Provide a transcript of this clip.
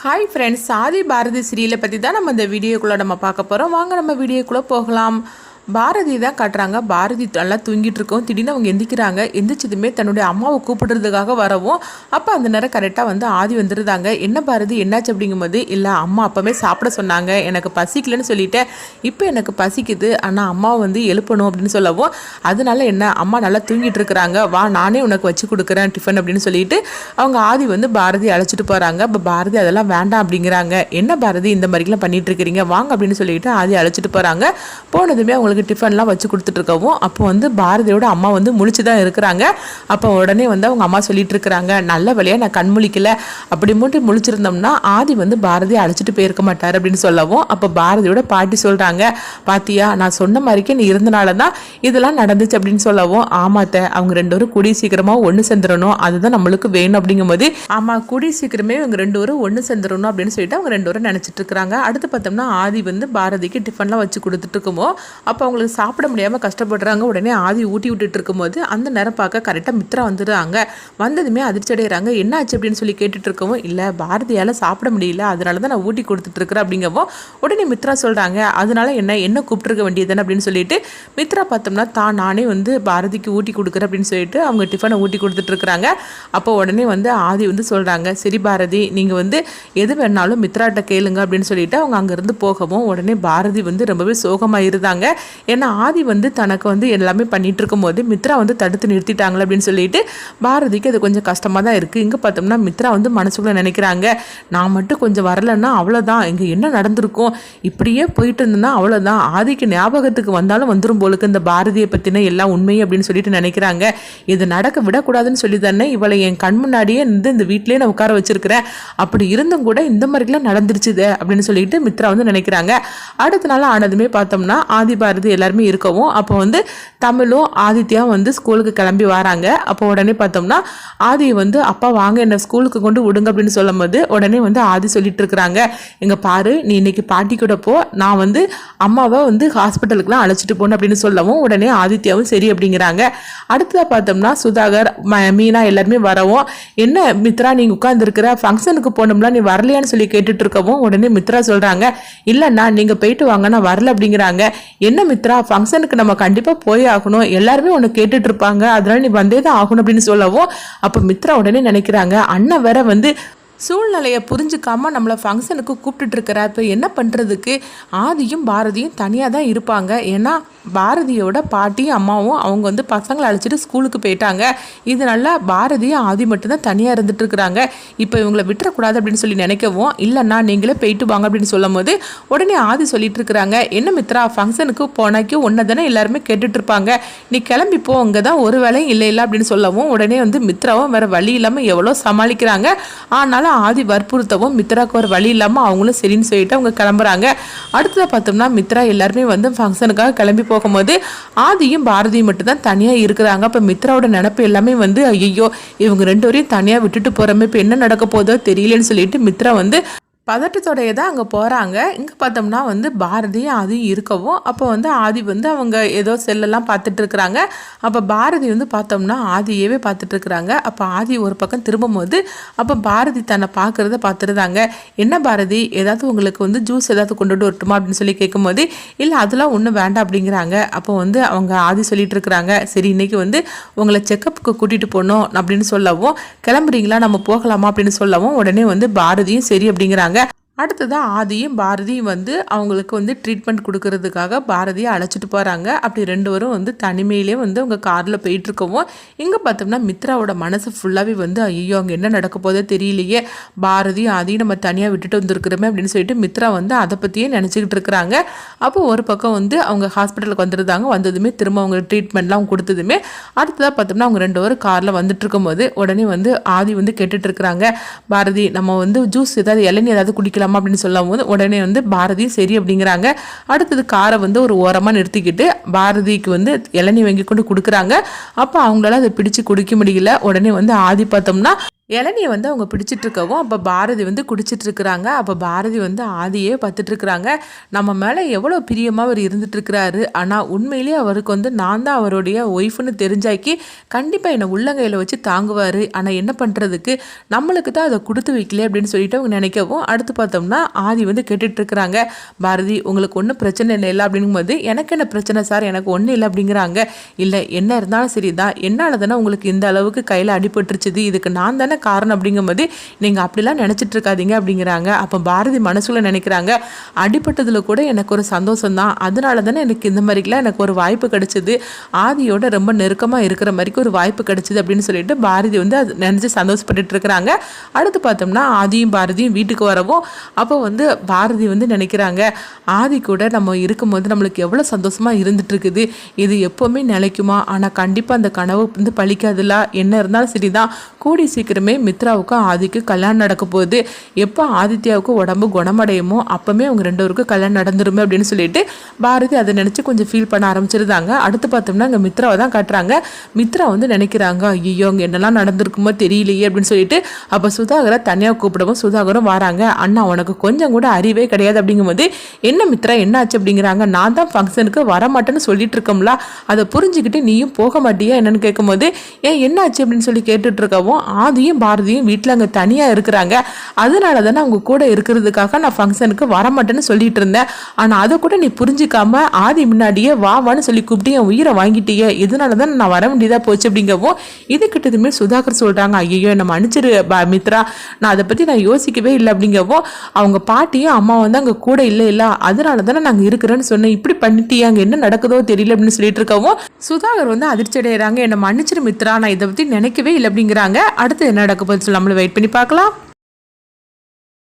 Hi friends, சாதி பாரதி சீரியலை பற்றி தான் நம்ம இந்த வீடியோக்குள்ளே நம்ம பார்க்க போகிறோம். வாங்க நம்ம வீடியோக்குள்ளே போகலாம். பாரதி தான் காட்டுறாங்க. பாரதி நல்லா தூங்கிட்டு இருக்கோம். திடீர்னு அவங்க எந்திக்கிறாங்க. எந்திரிச்சதுமே தன்னுடைய அம்மாவை கூப்பிடுறதுக்காக வரவும் அப்போ அந்த நேரம் கரெக்டாக ஆதி வந்துருந்தாங்க. என்ன பாரதி என்னாச்சு அப்படிங்கும்போது, இல்லை அம்மா அப்போவே சாப்பிட சொன்னாங்க, எனக்கு பசிக்கலன்னு சொல்லிட்டேன், இப்போ எனக்கு பசிக்குது, ஆனால் அம்மாவை எழுப்பணும் அப்படின்னு சொல்லவும், அதனால என்ன அம்மா நல்லா தூங்கிட்டு இருக்கிறாங்க, வா நானே உனக்கு வச்சு கொடுக்குறேன் டிஃபன் அப்படின்னு சொல்லிட்டு அவங்க ஆதி பாரதி அழைச்சிட்டு போகிறாங்க. இப்போ பாரதி அதெல்லாம் வேண்டாம் அப்படிங்கிறாங்க. என்ன பாரதி இந்த மாதிரிலாம் பண்ணிட்டு இருக்கிறீங்க, வாங்க அப்படின்னு சொல்லிட்டு ஆதி அழைச்சிட்டு போகிறாங்க. போனதுமே அவங்களுக்கு டிஃபன்லாம் வச்சு கொடுத்துட்டு இருக்கவும் அப்போ பாரதியோட அம்மா முழிச்சு தான் இருக்கிறாங்க. அப்போ உடனே அவங்க அம்மா சொல்லிட்டு இருக்கிறாங்க, நல்ல வழியாக நான் கண் முழிக்கல, அப்படி மட்டும் முழிச்சிருந்தோம்னா ஆதி பாரதியை அழைச்சிட்டு போயிருக்க மாட்டார் அப்படின்னு சொல்லவும் அப்போ பாரதியோட பாட்டி சொல்கிறாங்க, பாத்தியா நான் சொன்ன மாதிரிக்கே நீ இருந்தனால தான் இதெல்லாம் நடந்துச்சு அப்படின்னு சொல்லவும், ஆமாத்த அவங்க ரெண்டு பேரும் கூடிய சீக்கிரமாக ஒன்று சேர்ந்துடணும், அதுதான் நம்மளுக்கு வேணும் அப்படிங்கும்போது, ஆமாம் கூடிய சீக்கிரமே இவங்க ரெண்டு பேரும் ஒன்று சேர்ந்துடணும் அப்படின்னு சொல்லிட்டு அவங்க ரெண்டு பேரும் நினச்சிட்டு இருக்கிறாங்க. அடுத்து பார்த்தோம்னா ஆதி பாரதிக்கு டிஃபன்லாம் வச்சு கொடுத்துட்டு இருக்குமோ அப்போ அவங்களுக்கு சாப்பிட முடியாமல் கஷ்டப்படுறாங்க. உடனே ஆதி ஊட்டி விட்டுட்டு இருக்கும்போது அந்த நேரம் பார்க்க கரெக்டாக மித்ரா வந்துடுறாங்க. வந்ததுமே அதிர்ச்சி அடைகிறாங்க. என்ன ஆச்சு அப்படின்னு சொல்லி கேட்டுட்டு இருக்கவும், இல்லை பாரதியால் சாப்பிட முடியல, அதனால தான் நான் ஊட்டி கொடுத்துட்டு இருக்கிறேன் அப்படிங்கவோ உடனே மித்ரா சொல்கிறாங்க, அதனால என்ன கூப்பிட்டுருக்க வேண்டியதுன்னு அப்படின்னு சொல்லிட்டு மித்ரா பார்த்தோம்னா தான் நானே பாரதிக்கு ஊட்டி கொடுக்குறேன் அப்படின்னு சொல்லிட்டு அவங்க டிஃபனை ஊட்டி கொடுத்துட்டு இருக்கிறாங்க. அப்போ உடனே ஆதி சொல்கிறாங்க, சரி பாரதி நீங்கள் எது வேணாலும் மித்ராட்ட கேளுங்க அப்படின்னு சொல்லிட்டு அவங்க அங்கேருந்து போகவும் உடனே பாரதி ரொம்பவே சோகமாக இருந்தாங்க. ஏன்னா ஆதி தனக்கு எல்லாமே பண்ணிட்டு இருக்கும் போது மித்ரா தடுத்து நிறுத்திட்டாங்களே அப்படின்னு சொல்லிட்டு பாரதிக்கு அது கொஞ்சம் கஷ்டமாக தான் இருக்குது. இங்கே பார்த்தோம்னா மித்ரா மனசுக்குள்ளே நினைக்கிறாங்க, நான் மட்டும் கொஞ்சம் வரலைன்னா அவ்வளோதான், இங்கே என்ன நடந்திருக்கும், இப்படியே போயிட்டு இருந்தேன்னா அவ்வளோதான், ஆதிக்கு ஞாபகத்துக்கு வந்தாலும் வந்துடும் போலுக்கு இந்த பாரதியை பற்றின எல்லாம் உண்மை அப்படின்னு சொல்லிட்டு நினைக்கிறாங்க. இது நடக்க விடக்கூடாதுன்னு சொல்லி தானே இவளை என் கண் முன்னாடியே இந்த வீட்டிலேயே நான் உட்கார வச்சிருக்கிறேன், அப்படி இருந்தும் கூட இந்த மாதிரிலாம் நடந்துருச்சுது அப்படின்னு சொல்லிட்டு மித்ரா நினைக்கிறாங்க. அடுத்த நாள் ஆனதுமே பார்த்தோம்னா ஆதி பாரதி எல்லாருமே இருக்கவும் அப்போ தமிழும் ஆதித்யா ஸ்கூலுக்கு கிளம்பி வராங்க. அப்போ உடனே பார்த்தோம்னா ஆதி அப்பா வாங்க என்ன ஸ்கூலுக்கு கொண்டு விடுங்க அப்படின்னு சொல்லும் போது உடனே ஆதி சொல்லிட்டு இருக்கிறாங்க, எங்க பாரு நீ இன்னைக்கு பாட்டி கூட போ, நான் அம்மாவை ஹாஸ்பிட்டலுக்குலாம் அழைச்சிட்டு போகணும் அப்படின்னு சொல்லவும் உடனே ஆதித்யாவும் சரி அப்படிங்கிறாங்க. அடுத்ததாக பார்த்தோம்னா சுதாகர் மீனா எல்லாருமே வரவும், என்ன மித்ரா நீங்க உட்கார்ந்துருக்கிற ஃபங்க்ஷனுக்கு போனோம்னா நீ வரலையான்னு சொல்லி கேட்டுட்டு இருக்கவும் உடனே மித்ரா சொல்றாங்க, இல்லைண்ணா நீங்க போயிட்டு வாங்க நான் வரல அப்படிங்கிறாங்க. என்ன மித்ரா ஃபங்க்ஷனுக்கு நம்ம கண்டிப்பா போய் ஆகணும், எல்லாருமே உன்னை கேட்டுட்டு இருப்பாங்க, அதனால நீ வந்தே தான் ஆகணும் அப்படின்னு சொல்லவும் அப்ப மித்ரா உடனே நினைக்கிறாங்க, அண்ணன் வேற சூழ்நிலையை புரிஞ்சுக்காம நம்மளை ஃபங்க்ஷனுக்கு கூப்பிட்டுட்டு இருக்கிற, இப்போ என்ன பண்ணுறதுக்கு, ஆதியும் பாரதியும் தனியாக தான் இருப்பாங்க. ஏன்னா பாரதியோட பாட்டியும் அம்மாவும் அவங்க பசங்களை அழைச்சிட்டு ஸ்கூலுக்கு போயிட்டாங்க. இதனால பாரதியும் ஆதி மட்டும்தான் தனியாக இருந்துட்டு இருக்கிறாங்க. இப்போ இவங்களை விட்டுறக்கூடாது அப்படின்னு சொல்லி நினைக்கவும், இல்லைண்ணா நீங்களே போயிட்டு வாங்க அப்படின்னு சொல்லும் போது உடனே ஆதி சொல்லிட்டு இருக்கிறாங்க, என்ன மித்ரா ஃபங்க்ஷனுக்கு போனாக்கி ஒன்றை தானே எல்லாருமே கேட்டுட்டு இருப்பாங்க, நீ கிளம்பிப்போ, அங்கே தான் ஒரு வேலையும் இல்லை அப்படின்னு சொல்லவும் உடனே மித்ராவும் வேற வழி இல்லாமல் எவ்வளோ சமாளிக்கிறாங்க. ஆனாலும் ஆதி வற்புறுத்தவும் மித்ராக்கு ஒரு வழி இல்லாமல் அவங்களும் சரின்னு சொல்லிட்டு அவங்க கிளம்புறாங்க. அடுத்ததாக பார்த்தோம்னா மித்ரா எல்லாருமே ஃபங்க்ஷனுக்காக கிளம்பி போகும்போது ஆதியும் பாரதியும் மட்டும் தான் தனியாக இருக்கிறாங்க. அப்போ மித்ராவோட நினப்பு எல்லாமே ஐயோ இவங்க ரெண்டு வரையும் தனியாக விட்டுட்டு போகிறோமே, இப்போ என்ன நடக்க போதோ தெரியலன்னு சொல்லிட்டு மித்ரா பதட்டத்தோடைய தான் அங்கே போகிறாங்க. இங்கே பார்த்தோம்னா பாரதியும் ஆதியும் இருக்கவும் அப்போ ஆதி அவங்க ஏதோ செல்லெல்லாம் பார்த்துட்டு இருக்கிறாங்க. அப்போ பாரதி பார்த்தோம்னா ஆதியவே பார்த்துட்டு இருக்கிறாங்க. அப்போ ஆதி ஒரு பக்கம் திரும்பும்போது அப்போ பாரதி தன்னை பார்க்குறத பார்த்துருந்தாங்க. என்ன பாரதி ஏதாவது உங்களுக்கு ஜூஸ் ஏதாவது கொண்டுட்டு வரட்டுமா அப்படின்னு சொல்லி கேட்கும்போது, இல்லை அதெல்லாம் ஒன்றும் வேண்டாம் அப்படிங்கிறாங்க. அப்போ அவங்க ஆதி சொல்லிட்டு இருக்கிறாங்க, சரி இன்னைக்கு உங்களை செக்கப்புக்கு கூட்டிகிட்டு போகணும் அப்படின்னு சொல்லவும், கிளம்புறீங்களா நம்ம போகலாமா அப்படின்னு சொல்லவும் உடனே பாரதியும் சரி அப்படிங்கிறாங்க. அடுத்ததான் ஆதியும் பாரதியும் அவங்களுக்கு ட்ரீட்மெண்ட் கொடுக்கறதுக்காக பாரதியை அழைச்சிட்டு போகிறாங்க. அப்படி ரெண்டு பேரும் தனிமையிலே அவங்க காரில் போயிட்டுருக்கவும் இங்கே பார்த்தோம்னா மித்ராவோட மனசு ஃபுல்லாகவே ஐயோ அங்கே என்ன நடக்க போதோ தெரியலையே, பாரதியும் ஆதியும் நம்ம தனியாக விட்டுட்டு வந்துருக்குறோமே அப்படின்னு சொல்லிட்டு மித்ரா அதை பற்றியே நினச்சிக்கிட்டு இருக்கிறாங்க. அப்போ ஒரு பக்கம் அவங்க ஹாஸ்பிட்டலுக்கு வந்துருந்தாங்க. வந்ததுமே திரும்ப அவங்க ட்ரீட்மெண்ட்லாம் கொடுத்ததுமே அடுத்ததாக பார்த்தோம்னா அவங்க ரெண்டு பேரும் காரில் வந்துட்டு இருக்கும்போது உடனே ஆதி கேட்டுட்டு இருக்கிறாங்க, பாரதி நம்ம ஜூஸ் ஏதாவது இளநீ ஏதாவது குடிக்கலாம் அப்படின்னு சொல்லும் போது உடனே பாரதி சரி அப்படிங்கிறாங்க. அடுத்தது காரை ஒரு ஓரமாக நிறுத்திக்கிட்டு பாரதிக்கு இளநீ வாங்கி கொண்டு கொடுக்குறாங்க. அப்போ அவங்களால அதை பிடிச்சு குடிக்க முடியல. உடனே ஆதி பார்த்தோம்னா இளநியை வந்து அவங்க பிடிச்சிட்டு இருக்கவும் அப்போ பாரதி வந்து குடிச்சிட்டு இருக்கிறாங்க. அப்போ பாரதி வந்து ஆதியே பார்த்துட்டு இருக்கிறாங்க. நம்ம மேலே எவ்வளோ பிரியமாக அவர் இருந்துட்டு இருக்கிறாரு, ஆனால் உண்மையிலேயே அவருக்கு வந்து நான் தான் அவருடைய ஒய்ஃப்னு தெரிஞ்சாக்கி கண்டிப்பாக என்னை உள்ளங்கையில் வச்சு தாங்குவார். ஆனால் என்ன பண்ணுறதுக்கு, நம்மளுக்கு தான் அதை கொடுத்து வைக்கல அப்படின்னு சொல்லிட்டு அவங்க நினைக்கவும் அடுத்து பார்த்தோம்னா ஆதி வந்து கேட்டுட்டு இருக்கிறாங்க. பாரதி உங்களுக்கு ஒன்றும் பிரச்சனை இல்லை அப்படிங்கும்போது எனக்கு என்ன பிரச்சனை சார், எனக்கு ஒன்றும் இல்லை அப்படிங்கிறாங்க. இல்லை என்ன இருந்தாலும் சரிதான், என்னால் தானே உங்களுக்கு இந்த அளவுக்கு கையில் அடிபட்டுருச்சுது, இதுக்கு நான் தானே காரணம் அப்படிங்கும்போது நீங்கள் அப்படிலாம் நினச்சிட்டு இருக்காதீங்க அப்படிங்கிறாங்க. அப்போ பாரதி மனசுல நினைக்கிறாங்க, அடிப்பட்டதில் கூட எனக்கு ஒரு சந்தோஷம் தான், அதனால தானே எனக்கு இந்த மாதிரிலாம் எனக்கு ஒரு வாய்ப்பு கிடைச்சிது, ஆதியோட ரொம்ப நெருக்கமாக இருக்கிற மாதிரிக்கு ஒரு வாய்ப்பு கிடைச்சிது அப்படின்னு சொல்லிட்டு பாரதி வந்து அது நினச்சி சந்தோஷப்பட்டுட்டு இருக்கிறாங்க. அடுத்து பார்த்தோம்னா ஆதியும் பாரதியும் வீட்டுக்கு வரவும் அப்போ வந்து பாரதி வந்து நினைக்கிறாங்க, ஆதி கூட நம்ம இருக்கும்போது நம்மளுக்கு எவ்வளோ சந்தோஷமாக இருந்துட்டு இருக்குது, இது எப்போவுமே நிலைக்குமா, ஆனால் கண்டிப்பாக அந்த கனவு வந்து பழிக்காதுல, என்ன இருந்தாலும் சரிதான், கூடி சீக்கிரமே மித்ராவுக்கும் ஆதிக்கு கல்யாணம் நடக்க போகுது, எப்போ ஆதித்யாவுக்கு உடம்பு குணமடையுமோ அப்போவே அவங்க 2 பேருக்கும் கல்யாணம் நடந்துருமே அப்படின்னு சொல்லிட்டு பாரதி அதை நினச்சி கொஞ்சம் ஃபீல் பண்ண ஆரம்பிச்சிருந்தாங்க. அடுத்து பார்த்தோம்னா அங்கே மித்ராவை தான் காட்டுறாங்க. மித்ரா வந்து நினைக்கிறாங்க, ஐயோ அங்கே என்னெல்லாம் நடந்திருக்குமோ தெரியலையே அப்படின்னு சொல்லிட்டு அப்போ சுதாகரை தனியாக கூப்பிடவும் சுதாகரும் வராங்க. அண்ணா உனக்கு கொஞ்சம் கூட அறிவே கிடையாது அப்படிங்கும்போது, என்ன மித்ரா என்ன ஆச்சு அப்படிங்கிறாங்க. நான் தான் ஃபங்க்ஷனுக்கு வரமாட்டேன்னு சொல்லிட்டு இருக்கோம்ல, அதை புரிஞ்சுக்கிட்டு நீயும் போக மாட்டியா என்னன்னு கேட்கும்போது, ஏன் என்ன ஆச்சு அப்படின்னு சொல்லி கேட்டுட்டு இருக்கவும் ஆதியும் பாரதியும் வீட்டில் அங்கே தனியாக இருக்கிறாங்க, அதனால தானே அவங்க கூட இருக்கிறதுக்காக நான் ஃபங்க்ஷனுக்கு வரமாட்டேன்னு சொல்லிட்டு இருந்தேன், ஆனால் அதை கூட நீ புரிஞ்சிக்காம ஆதி முன்னாடியே வான்னு சொல்லி கூப்பிட்டு என் உயிரை வாங்கிட்டியே, இதனால தான் நான் வர வேண்டியதாக போச்சு அப்படிங்கவும் இதுக்கிட்டதுமே சுதாகர் சொல்கிறாங்க, ஐயோ என்னை மன்னிச்சிரு மித்ரா, நான் அதை பற்றி நான் யோசிக்கவே இல்லை அப்படிங்கவும் அவங்க பாட்டியும் அம்மா வந்து அங்கே கூட இல்லை அதனால தானே நாங்கள் இருக்கிறேன்னு சொன்னேன், இப்படி பண்ணிட்டியே அங்கே என்ன நடக்குதோ தெரியல அப்படின்னு சொல்லிட்டு இருக்கவும் சுதாகர் வந்து அதிர்ச்சி அடைகிறாங்க, என்னை மன்னிச்சிரு மித்ரா, நான் இதை பற்றி நினைக்கவே இல்லை அப்படிங்கிறாங்க. அடுத்து என்ன நடக்க போகுது சொல்லி நம்மளும் வெயிட் பண்ணி பார்க்கலாம்.